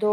2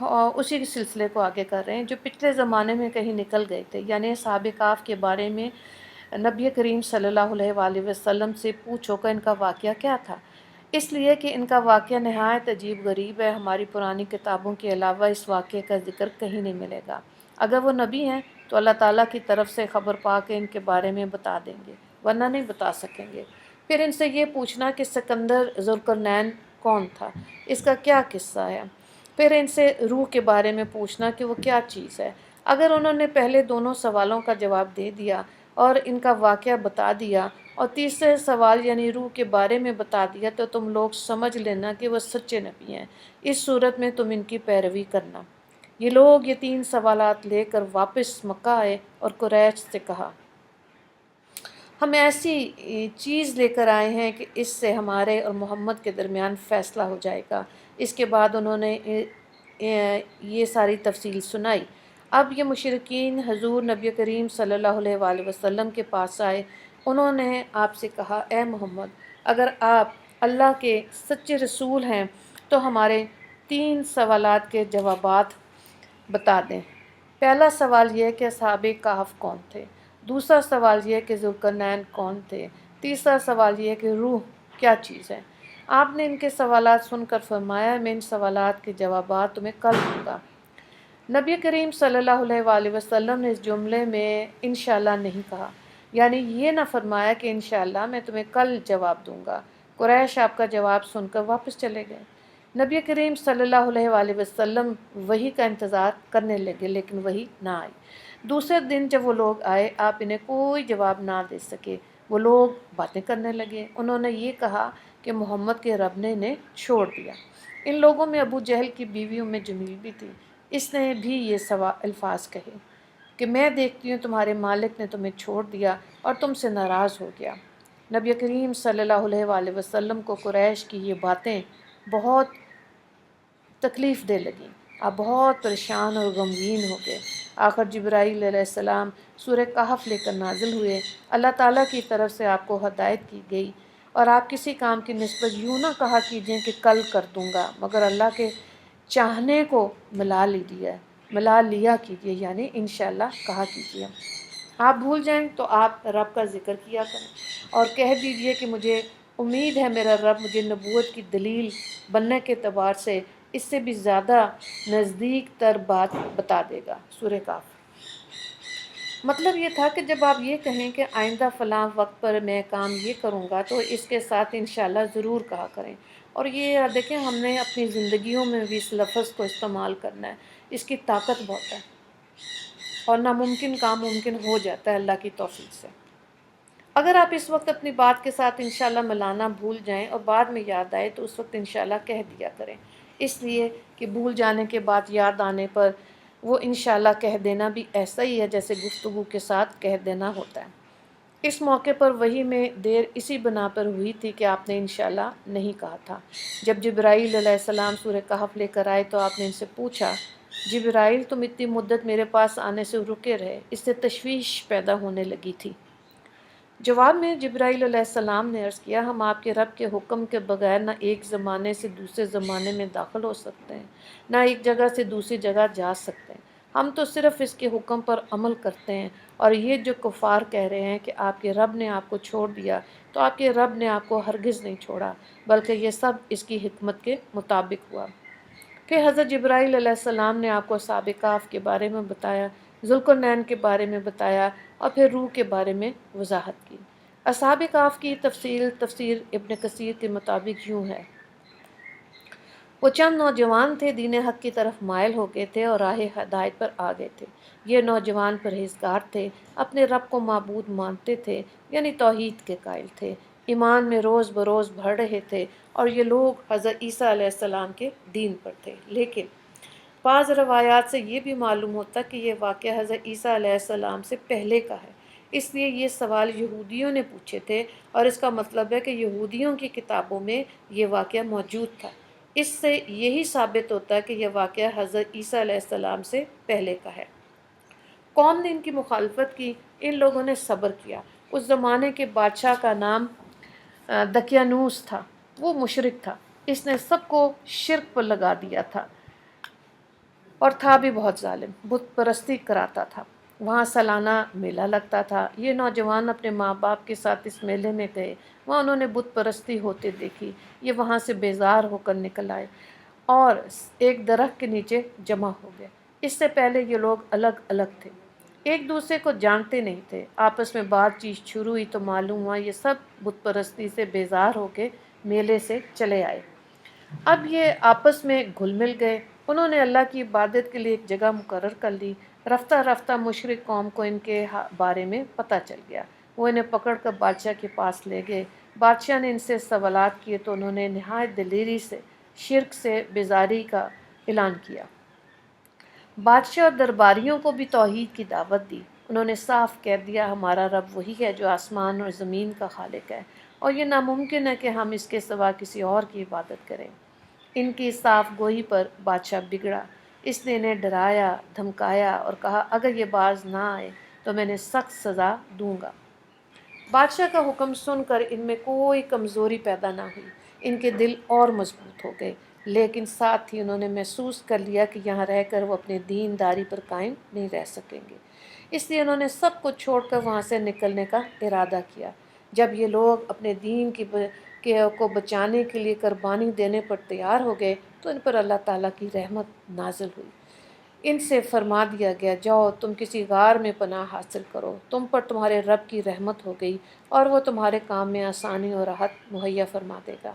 اور اسی کے سلسلے کو آگے کر رہے ہیں، جو پچھلے زمانے میں کہیں نکل گئے تھے، یعنی اصحاب کہف کے بارے میں نبی کریم صلی اللہ علیہ وآلہ وسلم سے پوچھو کہ ان کا واقعہ کیا تھا، اس لیے کہ ان کا واقعہ نہایت عجیب غریب ہے، ہماری پرانی کتابوں کے علاوہ اس واقعے کا ذکر کہیں نہیں ملے گا۔ اگر وہ نبی ہیں تو اللہ تعالیٰ کی طرف سے خبر پا کے ان کے بارے میں بتا دیں گے، ورنہ نہیں بتا سکیں گے۔ پھر ان سے یہ پوچھنا کہ سکندر ذوالقرنین کون تھا، اس کا کیا قصہ ہے۔ پھر ان سے روح کے بارے میں پوچھنا کہ وہ کیا چیز ہے۔ اگر انہوں نے پہلے دونوں سوالوں کا جواب دے دیا اور ان کا واقعہ بتا دیا اور تیسرے سوال یعنی روح کے بارے میں بتا دیا تو تم لوگ سمجھ لینا کہ وہ سچے نبی ہیں، اس صورت میں تم ان کی پیروی کرنا۔ یہ لوگ یہ 3 سوالات لے کر واپس مکہ آئے اور قریش سے کہا، ہم ایسی چیز لے کر آئے ہیں کہ اس سے ہمارے اور محمد کے درمیان فیصلہ ہو جائے گا۔ اس کے بعد انہوں نے یہ ساری تفصیل سنائی۔ اب یہ مشرکین حضور نبی کریم صلی اللہ علیہ وآلہ وسلم کے پاس آئے، انہوں نے آپ سے کہا، اے محمد، اگر آپ اللہ کے سچے رسول ہیں تو ہمارے 3 سوالات کے جوابات بتا دیں۔ پہلا سوال یہ کہ اصحاب کہف کون تھے، دوسرا سوال یہ کہ ذوالقرنین کون تھے، تیسرا سوال یہ کہ روح کیا چیز ہے۔ آپ نے ان کے سوالات سن کر فرمایا، میں ان سوالات کے جوابات تمہیں کل دوں گا۔ نبی کریم صلی اللہ علیہ وآلہ وسلم نے اس جملے میں انشاءاللہ نہیں کہا، یعنی یہ نہ فرمایا کہ انشاءاللہ میں تمہیں کل جواب دوں گا۔ قریش آپ کا جواب سن کر واپس چلے گئے۔ نبی کریم صلی اللہ علیہ وآلہ وسلم وحی کا انتظار کرنے لگے، لیکن وحی نہ آئی۔ دوسرے دن جب وہ لوگ آئے، آپ انہیں کوئی جواب نہ دے سکے۔ وہ لوگ باتیں کرنے لگے، انہوں نے یہ کہا کہ محمد کے رب نے انہیں چھوڑ دیا۔ ان لوگوں میں ابو جہل کی بیویوں میں جمیل بھی تھی، اس نے بھی یہ الفاظ کہے کہ میں دیکھتی ہوں تمہارے مالک نے تمہیں چھوڑ دیا اور تم سے ناراض ہو گیا۔ نبی کریم صلی اللہ علیہ وآلہ وسلم کو قریش کی یہ باتیں بہت تکلیف دے لگیں، آپ بہت پریشان اور غمگین ہو گئے۔ آخر جبرائیل علیہ السلام سورہ کہف لے کر نازل ہوئے، اللہ تعالیٰ کی طرف سے آپ کو ہدایت کی گئی اور آپ کسی کام کی نسبت یوں نہ کہا کیجئے کہ کل کر دوں گا، مگر اللہ کے چاہنے کو ملا لیا کیجئے، یعنی انشاءاللہ کہا کیجئے۔ آپ بھول جائیں تو آپ رب کا ذکر کیا کریں اور کہہ دیجئے کہ مجھے امید ہے میرا رب مجھے نبوت کی دلیل بننے کے اعتبار سے اس سے بھی زیادہ نزدیک تر بات بتا دے گا۔ سورہ کہف۔ مطلب یہ تھا کہ جب آپ یہ کہیں کہ آئندہ فلاں وقت پر میں کام یہ کروں گا تو اس کے ساتھ انشاءاللہ ضرور کہا کریں۔ اور یہ دیکھیں ہم نے اپنی زندگیوں میں بھی اس لفظ کو استعمال کرنا ہے، اس کی طاقت بہت ہے اور ناممکن کام ممکن ہو جاتا ہے اللہ کی توفیق سے۔ اگر آپ اس وقت اپنی بات کے ساتھ انشاءاللہ ملانا بھول جائیں اور بعد میں یاد آئے تو اس وقت انشاءاللہ کہہ دیا کریں، اس لیے کہ بھول جانے کے بعد یاد آنے پر وہ انشاءاللہ کہہ دینا بھی ایسا ہی ہے جیسے گفتگو کے ساتھ کہہ دینا ہوتا ہے۔ اس موقع پر وحی میں دیر اسی بنا پر ہوئی تھی کہ آپ نے انشاءاللہ نہیں کہا تھا۔ جب جبرائیل علیہ السلام سورہ کہف لے کر آئے تو آپ نے ان سے پوچھا، جبرائیل تم اتنی مدت میرے پاس آنے سے رکے رہے، اس سے تشویش پیدا ہونے لگی تھی۔ جواب میں جبرائیل علیہ السلام نے عرض کیا، ہم آپ کے رب کے حکم کے بغیر نہ ایک زمانے سے دوسرے زمانے میں داخل ہو سکتے ہیں، نہ ایک جگہ سے دوسری جگہ جا سکتے ہیں۔ ہم تو صرف اس کے حکم پر عمل کرتے ہیں، اور یہ جو کفار کہہ رہے ہیں کہ آپ کے رب نے آپ کو چھوڑ دیا، تو آپ کے رب نے آپ کو ہرگز نہیں چھوڑا، بلکہ یہ سب اس کی حکمت کے مطابق ہوا۔ پھر حضرت جبرائیل علیہ السلام نے آپ کو اصحاب کہف کے بارے میں بتایا، ذوالقرنین کے بارے میں بتایا اور پھر روح کے بارے میں وضاحت کی۔ اصحاب کہف کی تفسیر ابن کثیر کے مطابق یوں ہے، وہ چند نوجوان تھے، دین حق کی طرف مائل ہو گئے تھے اور راہ ہدایت پر آ گئے تھے۔ یہ نوجوان پرہیزگار تھے، اپنے رب کو معبود مانتے تھے، یعنی توحید کے قائل تھے، ایمان میں روز بروز بڑھ رہے تھے، اور یہ لوگ حضرت عیسیٰ علیہ السلام کے دین پر تھے۔ لیکن بعض روایات سے یہ بھی معلوم ہوتا کہ یہ واقعہ حضرت عیسیٰ علیہ السلام سے پہلے کا ہے، اس لیے یہ سوال یہودیوں نے پوچھے تھے، اور اس کا مطلب ہے کہ یہودیوں کی کتابوں میں یہ واقعہ موجود تھا۔ اس سے یہی ثابت ہوتا ہے کہ یہ واقعہ حضرت عیسیٰ علیہ السلام سے پہلے کا ہے۔ قوم نے ان کی مخالفت کی، ان لوگوں نے صبر کیا۔ اس زمانے کے بادشاہ کا نام دقیانوس تھا، وہ مشرک تھا، اس نے سب کو شرک پر لگا دیا تھا۔ اور تھا بھی بہت ظالم، بت پرستی کراتا تھا۔ وہاں سالانہ میلہ لگتا تھا۔ یہ نوجوان اپنے ماں باپ کے ساتھ اس میلے میں گئے، وہاں انہوں نے بت پرستی ہوتے دیکھی۔ یہ وہاں سے بیزار ہو کر نکل آئے اور ایک درخت کے نیچے جمع ہو گئے۔ اس سے پہلے یہ لوگ الگ الگ تھے، ایک دوسرے کو جانتے نہیں تھے۔ آپس میں بات چیت شروع ہوئی تو معلوم ہوا یہ سب بت پرستی سے بیزار ہو کے میلے سے چلے آئے۔ اب یہ آپس میں گھل مل گئے۔ انہوں نے اللہ کی عبادت کے لیے ایک جگہ مقرر کر لی۔ رفتہ رفتہ مشرک قوم کو ان کے بارے میں پتہ چل گیا۔ وہ انہیں پکڑ کر بادشاہ کے پاس لے گئے۔ بادشاہ نے ان سے سوالات کیے تو انہوں نے نہایت دلیری سے شرک سے بیزاری کا اعلان کیا۔ بادشاہ اور درباریوں کو بھی توحید کی دعوت دی۔ انہوں نے صاف کہہ دیا ہمارا رب وہی ہے جو آسمان اور زمین کا خالق ہے، اور یہ ناممکن ہے کہ ہم اس کے سوا کسی اور کی عبادت کریں۔ ان کی صاف گوئی پر بادشاہ بگڑا۔ اس نے انہیں ڈرایا، دھمکایا اور کہا اگر یہ باز نہ آئے تو میں انہیں سخت سزا دوں گا۔ بادشاہ کا حکم سن کر ان میں کوئی کمزوری پیدا نہ ہوئی، ان کے دل اور مضبوط ہو گئے، لیکن ساتھ ہی انہوں نے محسوس کر لیا کہ یہاں رہ کر وہ اپنے دین داری پر قائم نہیں رہ سکیں گے۔ اس لیے انہوں نے سب کچھ چھوڑ کر وہاں سے نکلنے کا ارادہ کیا۔ جب یہ لوگ اپنے دین کو بچانے کے لیے قربانی دینے پر تیار ہو گئے تو ان پر اللہ تعالیٰ کی رحمت نازل ہوئی۔ ان سے فرما دیا گیا جاؤ تم کسی غار میں پناہ حاصل کرو، تم پر تمہارے رب کی رحمت ہو گئی اور وہ تمہارے کام میں آسانی اور راحت مہیا فرما دے گا۔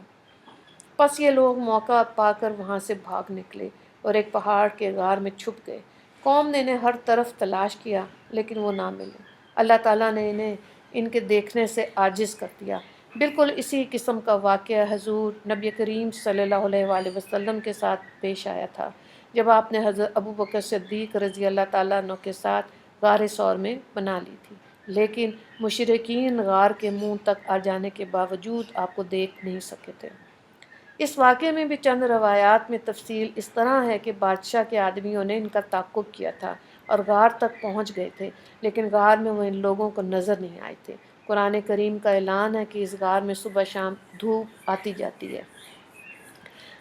پس یہ لوگ موقع پا کر وہاں سے بھاگ نکلے اور ایک پہاڑ کے غار میں چھپ گئے۔ قوم نے انہیں ہر طرف تلاش کیا لیکن وہ نہ ملے۔ اللہ تعالیٰ نے انہیں ان کے دیکھنے سے عاجز کر دیا۔ بالکل اسی قسم کا واقعہ حضور نبی کریم صلی اللہ علیہ وآلہ وسلم کے ساتھ پیش آیا تھا جب آپ نے حضرت ابو بکر صدیق رضی اللہ تعالیٰ عنہ کے ساتھ غار ثور میں پناہ لی تھی، لیکن مشرکین غار کے منہ تک آ جانے کے باوجود آپ کو دیکھ نہیں سکے تھے۔ اس واقعے میں بھی چند روایات میں تفصیل اس طرح ہے کہ بادشاہ کے آدمیوں نے ان کا تعقب کیا تھا اور غار تک پہنچ گئے تھے، لیکن غار میں وہ ان لوگوں کو نظر نہیں آئے تھے۔ قرآن کریم کا اعلان ہے کہ اس غار میں صبح شام دھوپ آتی جاتی ہے۔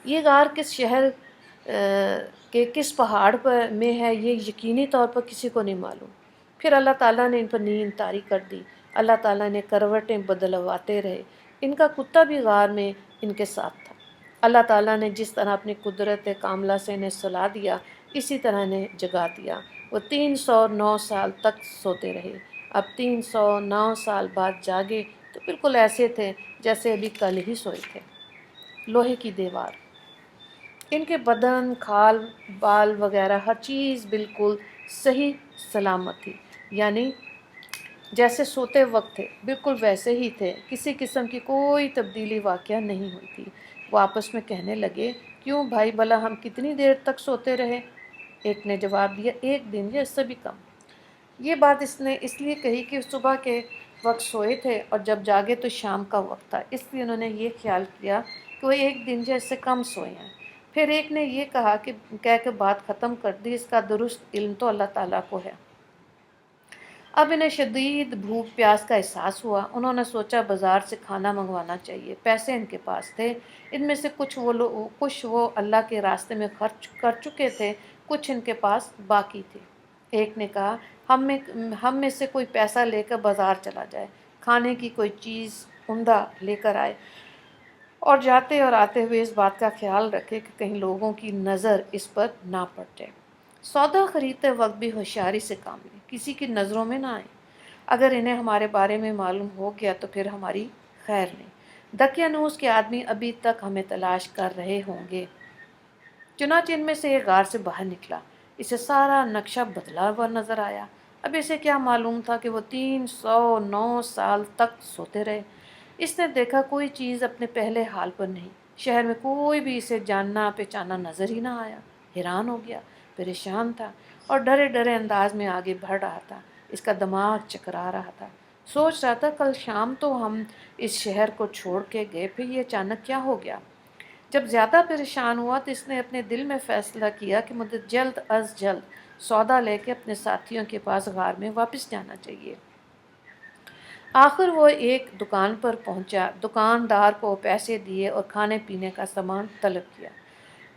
یہ غار کس شہر کے کس پہاڑ پر میں ہے یہ یقینی طور پر کسی کو نہیں معلوم۔ پھر اللہ تعالیٰ نے ان پر نیند طاری کر دی۔ اللہ تعالیٰ نے کروٹیں بدلواتے رہے۔ ان کا کتا بھی غار میں ان کے ساتھ تھا۔ اللہ تعالیٰ نے جس طرح اپنی قدرت کاملہ سے انہیں سلا دیا اسی طرح انہیں جگا دیا۔ وہ 309 سال تک سوتے رہے۔ اب 309 سال بعد جاگے تو بالکل ایسے تھے جیسے ابھی کل ہی سوئے تھے۔ لوہے کی دیوار، ان کے بدن، کھال بال وغیرہ ہر چیز بالکل صحیح سلامت تھی، یعنی جیسے سوتے وقت تھے بالکل ویسے ہی تھے، کسی قسم کی کوئی تبدیلی واقعہ نہیں ہوئی تھی۔ وہ آپس میں کہنے لگے کیوں بھائی بھلا ہم کتنی دیر تک سوتے رہے؟ ایک نے جواب دیا 1 دن یا اس سے بھی کم۔ یہ بات اس نے اس لیے کہی کہ صبح کے وقت سوئے تھے اور جب جاگے تو شام کا وقت تھا، اس لیے انہوں نے یہ خیال کیا کہ وہ 1 دن یا اس سے کم سوئے ہیں۔ پھر ایک نے یہ کہہ کے بات ختم کر دی اس کا درست علم تو اللہ تعالیٰ کو ہے۔ اب انہیں شدید بھوک پیاس کا احساس ہوا۔ انہوں نے سوچا بازار سے کھانا منگوانا چاہیے۔ پیسے ان کے پاس تھے، ان میں سے کچھ وہ اللہ کے راستے میں خرچ کر چکے تھے، کچھ ان کے پاس باقی تھے۔ ایک نے کہا ہم میں سے کوئی پیسہ لے کر بازار چلا جائے، کھانے کی کوئی چیز عمدہ لے کر آئے اور جاتے اور آتے ہوئے اس بات کا خیال رکھے کہ کہیں لوگوں کی نظر اس پر نہ پڑ جائے۔ سودا خریدتے وقت بھی ہوشیاری سے کام لیں، کسی کی نظروں میں نہ آئیں۔ اگر انہیں ہمارے بارے میں معلوم ہو گیا تو پھر ہماری خیر نہیں۔ دقیانوس کے آدمی ابھی تک ہمیں تلاش کر رہے ہوں گے۔ چنانچہ ان میں سے ایک غار سے باہر نکلا۔ اسے سارا نقشہ بدلا ہوا نظر آیا۔ اب اسے کیا معلوم تھا کہ وہ 309 سال تک سوتے رہے۔ اس نے دیکھا کوئی چیز اپنے پہلے حال پر نہیں۔ شہر میں کوئی بھی اسے جاننا پہچانا نظر ہی نہ آیا۔ حیران ہو گیا، پریشان تھا اور ڈرے ڈرے انداز میں آگے بڑھ رہا تھا۔ اس کا دماغ چکرا رہا تھا، سوچ رہا تھا کل شام تو ہم اس شہر کو چھوڑ کے گئے، پھر یہ اچانک کیا ہو گیا؟ جب زیادہ پریشان ہوا تو اس نے اپنے دل میں فیصلہ کیا کہ مجھے جلد از جلد سودا لے کے اپنے ساتھیوں کے پاس غار میں واپس جانا چاہیے۔ آخر وہ ایک دکان پر پہنچا، دکاندار کو پیسے دیے اور کھانے پینے کا سامان طلب کیا۔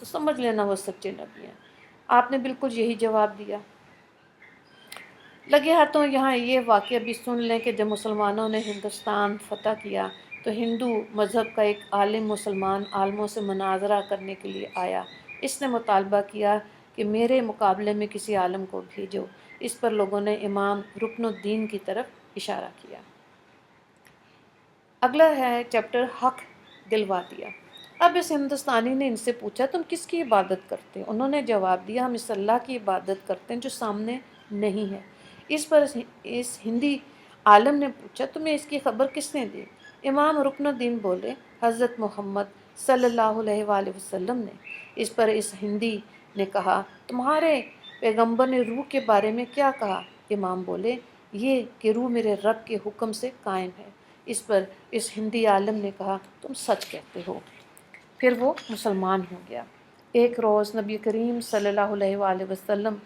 تو سمجھ لینا وہ سچے نبی ہیں۔ آپ نے بالکل یہی جواب دیا۔ لگے ہاتھوں یہاں یہ واقعہ بھی سن لیں کہ جب مسلمانوں نے ہندوستان فتح کیا تو ہندو مذہب کا ایک عالم مسلمان عالموں سے مناظرہ کرنے کے لیے آیا۔ اس نے مطالبہ کیا کہ میرے مقابلے میں کسی عالم کو بھیجو۔ اس پر لوگوں نے امام رکن الدین کی طرف اشارہ کیا۔ اگلا ہے چیپٹر حق دلوا دیا۔ اب اس ہندوستانی نے ان سے پوچھا تم کس کی عبادت کرتے ہو؟ انہوں نے جواب دیا ہم اس اللہ کی عبادت کرتے ہیں جو سامنے نہیں ہے۔ اس پر اس ہندی عالم نے پوچھا تمہیں اس کی خبر کس نے دی؟ امام رکن الدین بولے حضرت محمد صلی اللہ علیہ وآلہ وسلم نے۔ اس پر اس ہندی نے کہا تمہارے پیغمبر نے روح کے بارے میں کیا کہا؟ امام بولے یہ کہ روح میرے رب کے حکم سے قائم ہے۔ اس پر اس ہندی عالم نے کہا تم سچ کہتے ہو۔ پھر وہ مسلمان ہو گیا۔ ایک روز نبی کریم صلی اللہ علیہ وآلہ وسلم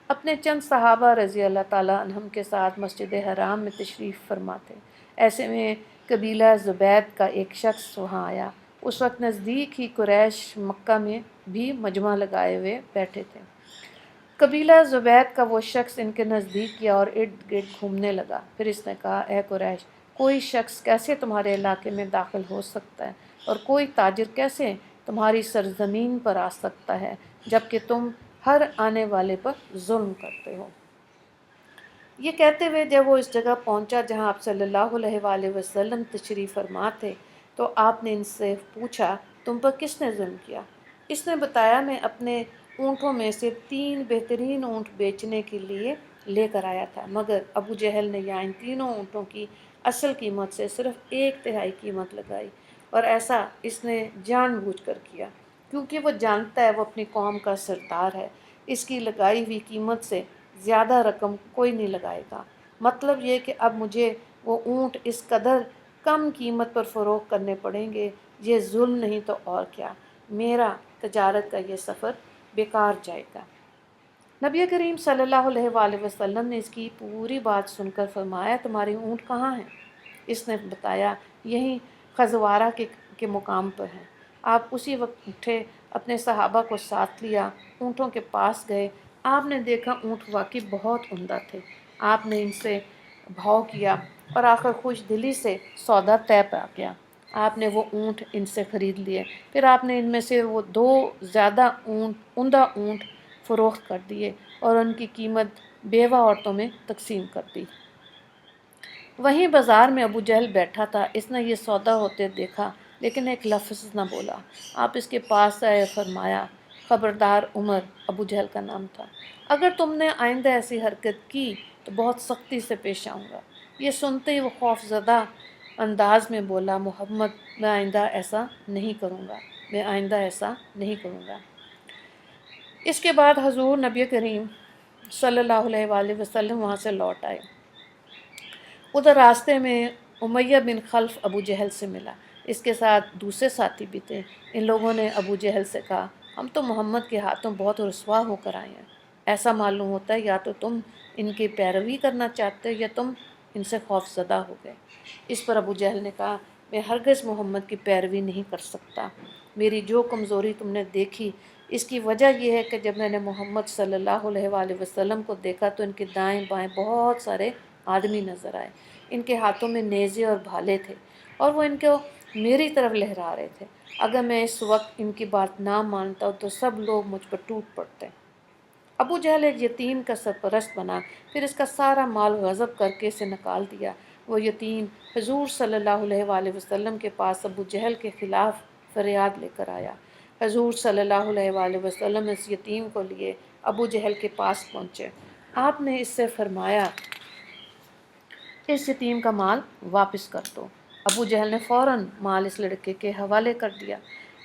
اپنے چند صحابہ رضی اللہ تعالیٰ عنہم کے ساتھ مسجد حرام میں تشریف فرما تھے۔ ایسے میں قبیلہ زبید کا ایک شخص وہاں آیا۔ اس وقت نزدیک ہی قریش مکہ میں بھی مجمع لگائے ہوئے بیٹھے تھے۔ قبیلہ زبید کا وہ شخص ان کے نزدیک کیا اور ارد گرد گھومنے لگا۔ پھر اس نے کہا اے قریش کوئی شخص کیسے تمہارے علاقے میں داخل ہو سکتا ہے اور کوئی تاجر کیسے تمہاری سرزمین پر آ سکتا ہے جبکہ تم ہر آنے والے پر ظلم کرتے ہو؟ یہ کہتے ہوئے جب وہ اس جگہ پہنچا جہاں آپ صلی اللہ علیہ وآلہ وسلم تشریف فرما تھے تو آپ نے ان سے پوچھا تم پر کس نے ظلم کیا؟ اس نے بتایا میں اپنے اونٹوں میں سے 3 بہترین اونٹ بیچنے کے لیے لے کر آیا تھا، مگر ابو جہل نے یہاں ان تینوں اونٹوں کی اصل قیمت سے صرف 1/3 قیمت لگائی، اور ایسا اس نے جان بوجھ کر کیا کیونکہ وہ جانتا ہے وہ اپنی قوم کا سردار ہے۔ اس کی لگائی ہوئی قیمت سے زیادہ رقم کوئی نہیں لگائے گا۔ مطلب یہ کہ اب مجھے وہ اونٹ اس قدر کم قیمت پر فروخت کرنے پڑیں گے، یہ ظلم نہیں تو اور کیا، میرا تجارت کا یہ سفر بیکار جائے گا۔ نبی کریم صلی اللہ علیہ وآلہ وسلم نے اس کی پوری بات سن کر فرمایا تمہارے اونٹ کہاں ہیں؟ اس نے بتایا یہیں خزوارہ کے مقام پر ہیں۔ آپ اسی وقت اٹھے، اپنے صحابہ کو ساتھ لیا، اونٹوں کے پاس گئے۔ آپ نے دیکھا اونٹ واقعی بہت عمدہ تھے۔ آپ نے ان سے بھاؤ کیا اور آخر خوش دلی سے سودا طے پا گیا۔ آپ نے وہ اونٹ ان سے خرید لیے۔ پھر آپ نے ان میں سے وہ 2 زیادہ عمدہ اونٹ فروخت کر دیے اور ان کی قیمت بیوہ عورتوں میں تقسیم کر دی۔ وہیں بازار میں ابو جہل بیٹھا تھا۔ اس نے یہ سودا ہوتے دیکھا لیکن ایک لفظ نہ بولا۔ آپ اس کے پاس آئے، فرمایا خبردار عمر، ابو جہل کا نام تھا، اگر تم نے آئندہ ایسی حرکت کی تو بہت سختی سے پیش آؤں گا۔ یہ سنتے ہی وہ خوف زدہ انداز میں بولا محمد میں آئندہ ایسا نہیں کروں گا، میں آئندہ ایسا نہیں کروں گا۔ اس کے بعد حضور نبی کریم صلی اللہ علیہ وآلہ وسلم وہاں سے لوٹ آئے۔ ادھر راستے میں امیہ بن خلف ابو جہل سے ملا، اس کے ساتھ دوسرے ساتھی بھی تھے۔ ان لوگوں نے ابو جہل سے کہا ہم تو محمد کے ہاتھوں بہت رسوا ہو کر آئے ہیں، ایسا معلوم ہوتا ہے یا تو تم ان کی پیروی کرنا چاہتے ہو یا تم ان سے خوف زدہ ہو گئے۔ اس پر ابو جہل نے کہا میں ہرگز محمد کی پیروی نہیں کر سکتا، میری جو کمزوری تم نے دیکھی اس کی وجہ یہ ہے کہ جب میں نے محمد صلی اللہ علیہ وآلہ وسلم کو دیکھا تو ان کے دائیں بائیں بہت سارے آدمی نظر آئے، ان کے ہاتھوں میں نیزے اور بھالے تھے اور وہ ان کو میری طرف لہرا رہے تھے۔ اگر میں اس وقت ان کی بات نہ مانتا تو سب لوگ مجھ پر ٹوٹ پڑتے۔ ابو جہل ایک یتیم کا سرپرست بنا، پھر اس کا سارا مال غصب کر کے اسے نکال دیا۔ وہ یتیم حضور صلی اللہ علیہ وآلہ وسلم کے پاس ابو جہل کے خلاف فریاد لے کر آیا۔ حضور صلی اللہ علیہ وآلہ وسلم اس یتیم کو لیے ابو جہل کے پاس پہنچے۔ آپ نے اس سے فرمایا اس یتیم کا مال واپس کر دو۔ ابو جہل نے فوراً مال اس لڑکے کے حوالے کر دیا۔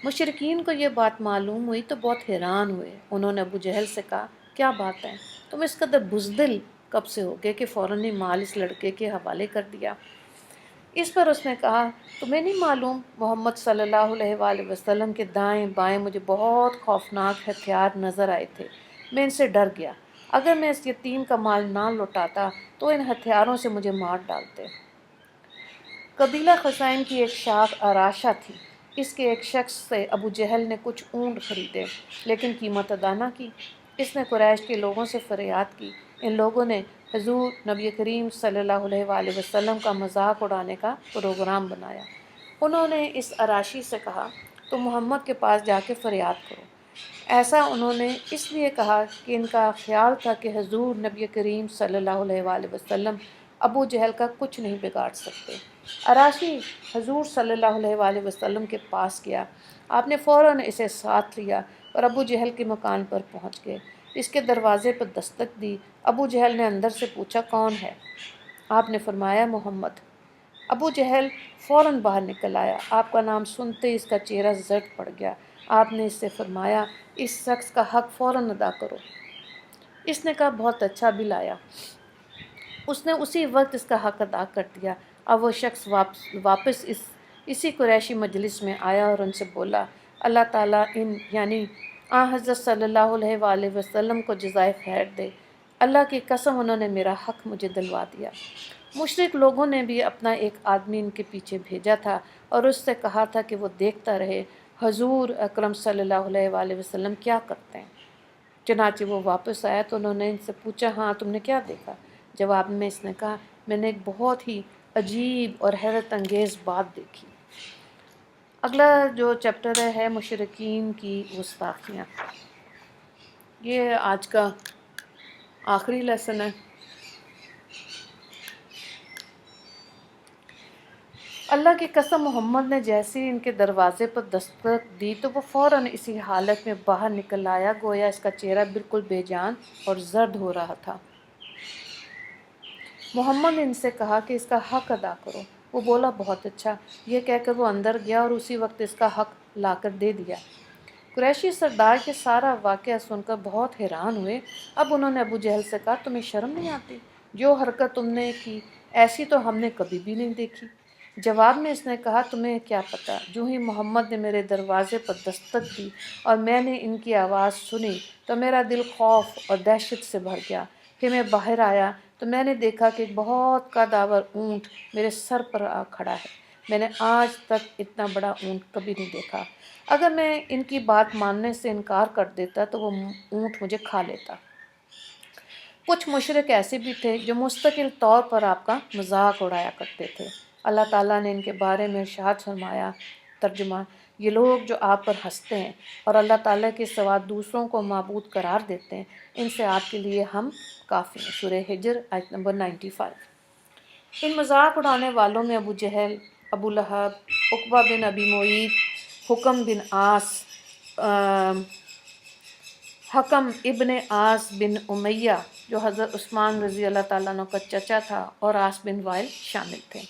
مشرکین کو یہ بات معلوم ہوئی تو بہت حیران ہوئے۔ انہوں نے ابو جہل سے کہا کیا بات ہے، تم اس قدر بزدل کب سے ہو گئے کہ فوراً ہی مال اس لڑکے کے حوالے کر دیا؟ اس پر اس نے کہا تمہیں نہیں معلوم محمد صلی اللہ علیہ وآلہ وسلم کے دائیں بائیں مجھے بہت خوفناک ہتھیار نظر آئے تھے، میں ان سے ڈر گیا، اگر میں اس یتیم کا مال نہ لوٹاتا تو ان ہتھیاروں سے مجھے مار ڈالتے۔ قبیلہ خزائن کی ایک شاخ اراشہ تھی، اس کے ایک شخص سے ابو جہل نے کچھ اونٹ خریدے لیکن قیمت ادا نہ کی۔ اس نے قریش کے لوگوں سے فریاد کی۔ ان لوگوں نے حضور نبی کریم صلی اللہ علیہ وآلہ وسلم کا مذاق اڑانے کا پروگرام بنایا۔ انہوں نے اس عراشی سے کہا تم محمد کے پاس جا کے فریاد کرو۔ ایسا انہوں نے اس لیے کہا کہ ان کا خیال تھا کہ حضور نبی کریم صلی اللہ علیہ وآلہ وسلم ابو جہل کا کچھ نہیں بگاڑ سکتے۔ عراشی حضور صلی اللہ علیہ وآلہ وسلم کے پاس گیا۔ آپ نے فوراً اسے ساتھ لیا اور ابو جہل کے مکان پر پہنچ گئے۔ اس کے دروازے پر دستک دی۔ ابو جہل نے اندر سے پوچھا کون ہے؟ آپ نے فرمایا محمد۔ ابو جہل فوراً باہر نکل آیا۔ آپ کا نام سنتے اس کا چہرہ زرد پڑ گیا۔ آپ نے اس سے فرمایا اس شخص کا حق فوراً ادا کرو۔ اس نے کہا بہت اچھا بل آیا۔ اس نے اسی وقت اس کا حق ادا کر دیا۔ اب وہ شخص واپس اسی قریشی مجلس میں آیا اور ان سے بولا اللہ تعالیٰ یعنی حضرت صلی اللہ علیہ وآلہ وسلم کو جزائے خیر دے۔ اللہ کی قسم انہوں نے میرا حق مجھے دلوا دیا۔ مشرک لوگوں نے بھی اپنا ایک آدمی ان کے پیچھے بھیجا تھا اور اس سے کہا تھا کہ وہ دیکھتا رہے حضور اکرم صلی اللہ علیہ وآلہ وسلم کیا کرتے ہیں۔ چنانچہ وہ واپس آیا تو انہوں نے ان سے پوچھا ہاں تم نے کیا دیکھا؟ جواب میں اس نے کہا میں نے ایک بہت ہی عجیب اور حیرت انگیز بات دیکھی۔ اگلا جو چیپٹر ہے مشرکین کی گستاخیاں، یہ آج کا آخری لیسن ہے۔ اللہ کی قسم محمد نے جیسے ان کے دروازے پر دستک دی تو وہ فوراً اسی حالت میں باہر نکل آیا گویا اس کا چہرہ بالکل بے جان اور زرد ہو رہا تھا۔ محمد نے ان سے کہا کہ اس کا حق ادا کرو۔ وہ بولا بہت اچھا۔ یہ کہہ کر وہ اندر گیا اور اسی وقت اس کا حق لا کر دے دیا۔ قریشی سردار کے سارا واقعہ سن کر بہت حیران ہوئے۔ اب انہوں نے ابو جہل سے کہا تمہیں شرم نہیں آتی؟ جو حرکت تم نے کی ایسی تو ہم نے کبھی بھی نہیں دیکھی۔ جواب میں اس نے کہا تمہیں کیا پتہ؟ جو ہی محمد نے میرے دروازے پر دستک دی اور میں نے ان کی آواز سنی تو میرا دل خوف اور دہشت سے بھر گیا۔ پھر میں باہر آیا تو میں نے دیکھا کہ ایک بہت قدآور اونٹ میرے سر پر آ کھڑا ہے۔ میں نے آج تک اتنا بڑا اونٹ کبھی نہیں دیکھا۔ اگر میں ان کی بات ماننے سے انکار کر دیتا تو وہ اونٹ مجھے کھا لیتا۔ کچھ مشرک ایسے بھی تھے جو مستقل طور پر آپ کا مذاق اڑایا کرتے تھے۔ اللہ تعالیٰ نے ان کے بارے میں ارشاد فرمایا، ترجمہ یہ لوگ جو آپ پر ہنستے ہیں اور اللہ تعالیٰ کے سوا دوسروں کو معبود قرار دیتے ہیں ان سے آپ کے لیے ہم کافی ہیں۔ سورہ ہجر آیت نمبر 95۔ ان مذاق اڑانے والوں میں ابو جہل، ابو لہب، عقبہ بن ابی معیط، حکم ابن عاص بن امیہ جو حضرت عثمان رضی اللہ تعالیٰ عنہ کا چچا تھا اور عاص بن وائل شامل تھے۔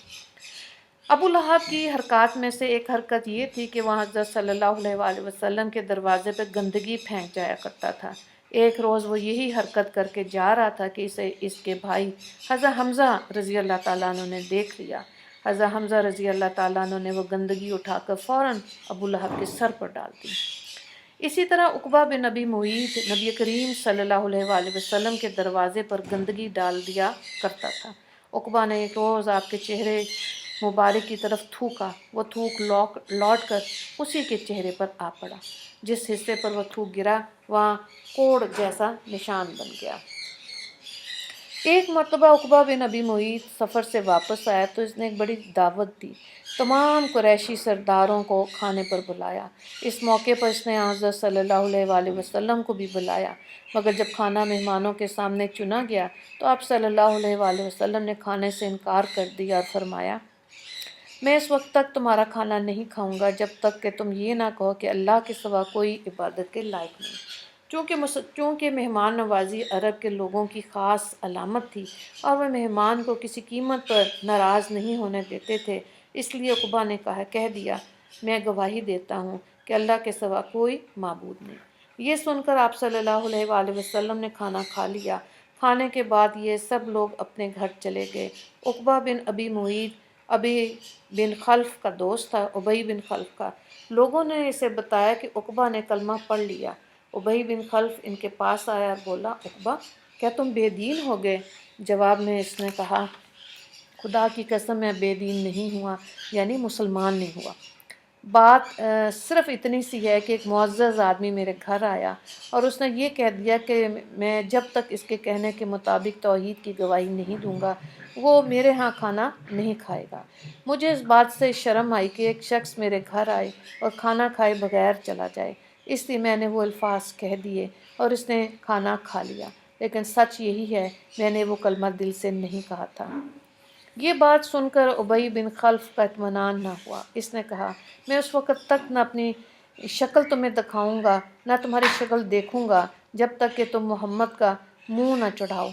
ابو لہب کی حرکات میں سے ایک حرکت یہ تھی کہ وہ حضرت صلی اللہ علیہ وآلہ وسلم کے دروازے پہ گندگی پھینک جایا کرتا تھا۔ ایک روز وہ یہی حرکت کر کے جا رہا تھا کہ اسے اس کے بھائی حضرت حمزہ رضی اللہ تعالیٰ عنہ نے دیکھ لیا۔ حضرت حمزہ رضی اللہ تعالیٰ عنہ نے وہ گندگی اٹھا کر فوراً ابو لہب کے سر پر ڈال دی۔ اسی طرح عقبہ بن ابی معیط نبی کریم صلی اللہ علیہ وآلہ وسلم کے دروازے پر گندگی ڈال دیا کرتا تھا۔ عقبہ نے ایک روز آپ کے چہرے مبارک کی طرف تھوکا۔ وہ تھوک لوٹ کر اسی کے چہرے پر آ پڑا۔ جس حصے پر وہ تھوک گرا وہاں کوڑ جیسا نشان بن گیا۔ ایک مرتبہ عقبہ بن ابی معیط سفر سے واپس آیا تو اس نے ایک بڑی دعوت دی۔ تمام قریشی سرداروں کو کھانے پر بلایا۔ اس موقع پر اس نے حضرت صلی اللہ علیہ وآلہ وسلم کو بھی بلایا، مگر جب کھانا مہمانوں کے سامنے چنا گیا تو آپ صلی اللہ علیہ وآلہ وسلم نے کھانے سے انکار کر دیا اور فرمایا میں اس وقت تک تمہارا کھانا نہیں کھاؤں گا جب تک کہ تم یہ نہ کہو کہ اللہ کے سوا کوئی عبادت کے لائق نہیں۔ چونکہ مہمان نوازی عرب کے لوگوں کی خاص علامت تھی اور وہ مہمان کو کسی قیمت پر ناراض نہیں ہونے دیتے تھے، اس لیے عقبہ نے کہہ دیا میں گواہی دیتا ہوں کہ اللہ کے سوا کوئی معبود نہیں۔ یہ سن کر آپ صلی اللہ علیہ وآلہ وسلم نے کھانا کھا لیا۔ کھانے کے بعد یہ سب لوگ اپنے گھر چلے گئے۔ عقبہ بن ابی معیط ابی بن خلف کا دوست تھا، ابی بن خلف کا۔ لوگوں نے اسے بتایا کہ عقبہ نے کلمہ پڑھ لیا۔ ابی بن خلف ان کے پاس آیا اور بولا عقبہ کیا تم بے دین ہو گئے؟ جواب میں اس نے کہا خدا کی قسم میں بے دین نہیں ہوا یعنی مسلمان نہیں ہوا۔ بات صرف اتنی سی ہے کہ ایک معزز آدمی میرے گھر آیا اور اس نے یہ کہہ دیا کہ میں جب تک اس کے کہنے کے مطابق توحید کی گواہی نہیں دوں گا وہ میرے ہاں کھانا نہیں کھائے گا۔ مجھے اس بات سے شرم آئی کہ ایک شخص میرے گھر آئے اور کھانا کھائے بغیر چلا جائے، اس لیے میں نے وہ الفاظ کہہ دیے اور اس نے کھانا کھا لیا، لیکن سچ یہی ہے میں نے وہ کلمہ دل سے نہیں کہا تھا۔ یہ بات سن کر ابی بن خلف کا اطمینان نہ ہوا۔ اس نے کہا، میں اس وقت تک نہ اپنی شکل تمہیں دکھاؤں گا نہ تمہاری شکل دیکھوں گا جب تک کہ تم محمد کا منہ نہ چڑھاؤ،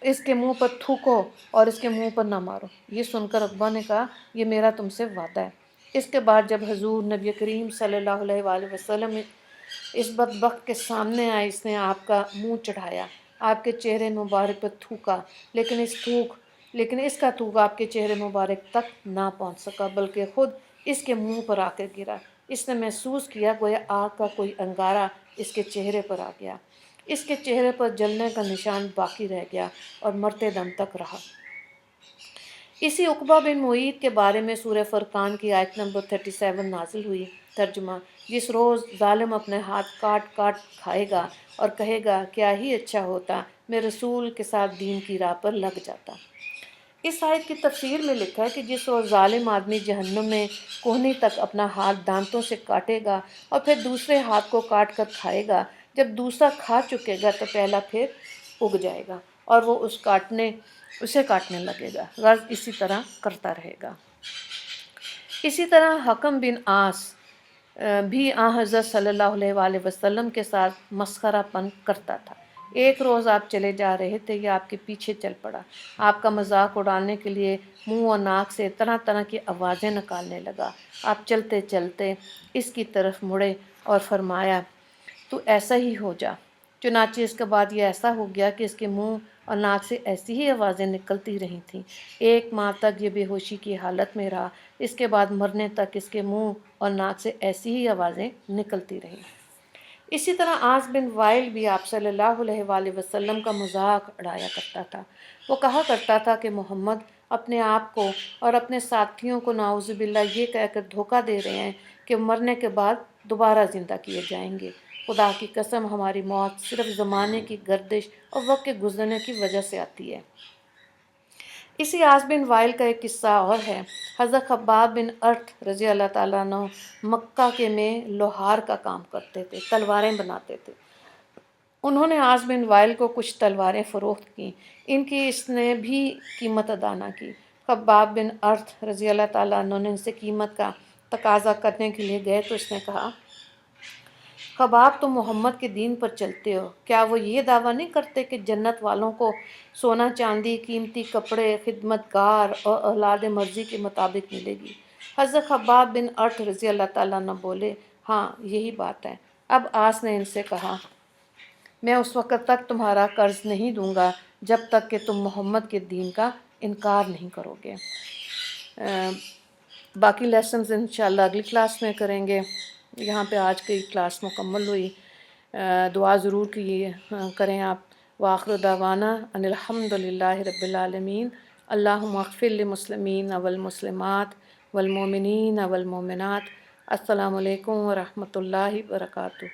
اس کے منہ پر تھوکو اور اس کے منہ پر نہ مارو۔ یہ سن کر عقبہ نے کہا، یہ میرا تم سے وعدہ ہے۔ اس کے بعد جب حضور نبی کریم صلی اللہ علیہ وآلہ وسلم اس بدبخت کے سامنے آئے، اس نے آپ کا منہ چڑھایا، آپ کے چہرے مبارک پر تھوکا، لیکن اس کا تھوک آپ کے چہرے مبارک تک نہ پہنچ سکا بلکہ خود اس کے منہ پر آ کر گرا۔ اس نے محسوس کیا گویا آگ کا کوئی انگارہ اس کے چہرے پر آ گیا۔ اس کے چہرے پر جلنے کا نشان باقی رہ گیا اور مرتے دم تک رہا۔ اسی عقبہ بن معیط کے بارے میں سورہ فرقان کی آیت نمبر 37 نازل ہوئی۔ ترجمہ: جس روز ظالم اپنے ہاتھ کاٹ کاٹ کھائے گا اور کہے گا کیا ہی اچھا ہوتا میں رسول کے ساتھ دین کی راہ پر لگ جاتا۔ اس آیت کی تفسیر میں لکھا ہے کہ جس روز ظالم آدمی جہنم میں کوہنی تک اپنا ہاتھ دانتوں سے کاٹے گا اور پھر دوسرے ہاتھ کو کاٹ کر کھائے گا، جب دوسرا کھا چکے گا تو پہلا پھر اگ جائے گا اور وہ اسے کاٹنے لگے گا، غرض اسی طرح کرتا رہے گا۔ اسی طرح حکم بن عاص بھی حضرت صلی اللہ علیہ وآلہ وسلم کے ساتھ مسخرہ پن کرتا تھا۔ ایک روز آپ چلے جا رہے تھے، یہ آپ کے پیچھے چل پڑا، آپ کا مذاق اڑانے کے لیے منہ اور ناک سے طرح طرح کی آوازیں نکالنے لگا۔ آپ چلتے چلتے اس کی طرف مڑے اور فرمایا، تو ایسا ہی ہو جا۔ چنانچہ اس کے بعد یہ ایسا ہو گیا کہ اس کے منہ اور ناک سے ایسی ہی آوازیں نکلتی رہی تھیں۔ 1 ماہ تک یہ بے ہوشی کی حالت میں رہا، اس کے بعد مرنے تک اس کے منہ اور ناک سے ایسی ہی آوازیں نکلتی رہیں۔ اسی طرح عاص بن وائل بھی آپ صلی اللہ علیہ وآلہ وسلم کا مذاق اڑایا کرتا تھا۔ وہ کہا کرتا تھا کہ محمد اپنے آپ کو اور اپنے ساتھیوں کو نعوذ باللہ یہ کہہ کر دھوکہ دے رہے ہیں کہ مرنے کے بعد دوبارہ زندہ کیے جائیں گے۔ خدا کی قسم ہماری موت صرف زمانے کی گردش اور وقت کے گزرنے کی وجہ سے آتی ہے۔ اسی عاص بن وائل کا ایک قصہ اور ہے۔ حضرت خباب بن ارت رضی اللہ تعالیٰ عنہ مکہ کے میں لوہار کا کام کرتے تھے، تلواریں بناتے تھے۔ انہوں نے عاص بن وائل کو کچھ تلواریں فروخت کیں، ان کی اس نے بھی قیمت ادا نہ کی۔ خباب بن ارت رضی اللہ تعالیٰ عنہ نے ان سے قیمت کا تقاضا کرنے کے لیے گئے تو اس نے کہا، خباب تم محمد کے دین پر چلتے ہو، کیا وہ یہ دعویٰ نہیں کرتے کہ جنت والوں کو سونا چاندی، قیمتی کپڑے، خدمت گار اور اولاد مرضی کے مطابق ملے گی؟ حضرت خباب بن ارت رضی اللہ تعالیٰ عنہ بولے، ہاں یہی بات ہے۔ اب عاص نے ان سے کہا، میں اس وقت تک تمہارا قرض نہیں دوں گا جب تک کہ تم محمد کے دین کا انکار نہیں کرو گے۔ باقی لیسنز انشاءاللہ اگلی کلاس میں کریں گے۔ یہاں پہ آج کی کلاس مکمل ہوئی۔ دعا ضرور کریں آپ۔ وآخر دعوانا ان الحمد للہ رب العالمین۔ اللہم اغفر للمسلمین والمسلمات والمؤمنین والمؤمنات۔ السلام علیکم ورحمۃ اللہ وبرکاتہ۔